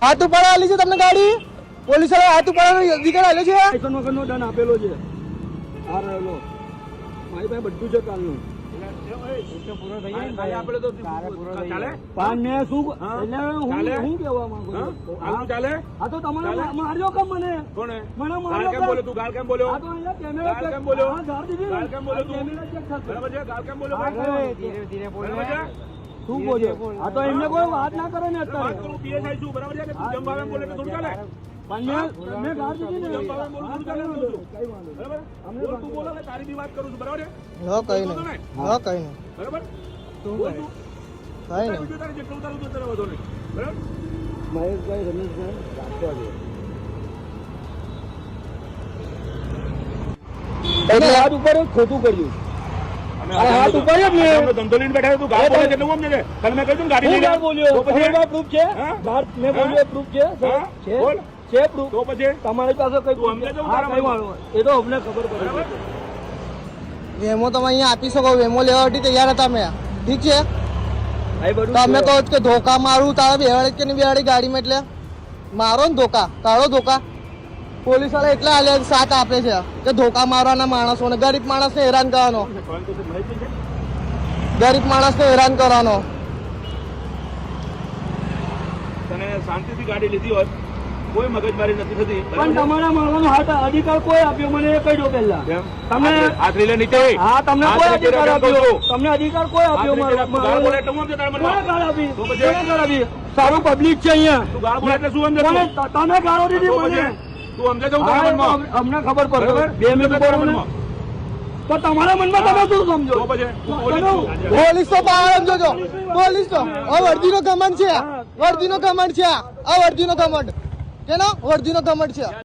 હાથ ઉપર આલી છે તમને ગાડી પોલીસ વાળા હાથ ઉપર અધિકાર આલ્યો છે લાયસન્સ વગરનો દંડ આપેલો છે આ રહેલો મારી પાસે બધું છે કાલનું શું બોલ્યો આ તો એમને કોઈ વાત ના કરે ને અત્યારે મહેશભાઈ રમેશભાઈ હાથ ઉપર ખોટું કર્યું હાથ ઉપર જ ને ધંધો લઈને બેઠા તું ગાડી બોલે એટલે હું સમજે કાલ મેં કહ્યું ગાડી લઈને બોલ્યો પ્રૂફ છે મેં બોલ્યો પ્રૂફ છે છે પ્રૂફ તો પછી તમારી પાસે કઈ અમને એ તો અમને ખબર પડે વેમો તમે અહીંયા આપી શકો વેમો લેવા માટે તૈયાર હતા મેં ઠીક છે તમે કહો કે ધોકા મારું તારે બેહાડી કે નહીં બેહાડી ગાડીમાં એટલે મારો ને ધોકા કાઢો ધોકા પોલીસ વાળા એટલા હાલે સાથ આપે છે કે ધોકા મારવાના માણસોને ગરીબ માણસને હેરાન કરવાનો ગરીબ માણસને હેરાન કરવાનો તને શાંતિથી ગાડી લીધી હોત કોઈ મગજમારી નથી થતી પણ તમારા માણસનો હાથ અધિકાર કોઈ આપ્યો મને એ કહી દો પહેલા તમે હાથ લઈ લે નીચે હા તમને કોઈ અધિકાર આપ્યો તમને અધિકાર કોઈ આપ્યો ગાળ બોલે એટલે હું સમજે તારે મને ગાળ આપી સારું પબ્લિક છે અહીંયા તું ગાળ બોલે એટલે શું સમજે તમે ગાળો દીધી મને તું સમજે જવું તારા મનમાં અમને ખબર પડે 2 મિનિટ બરોબર તો તમારા મનમાં તમે શું સમજો પોલીસ તો બહાર જોજો પોલીસ તો વર્દીનો કમાન્ડ છે વર્દીનો કમાન્ડ છે આ વર્દીનો કમાન્ડ કેનો વર્દીનો કમાન્ડ છે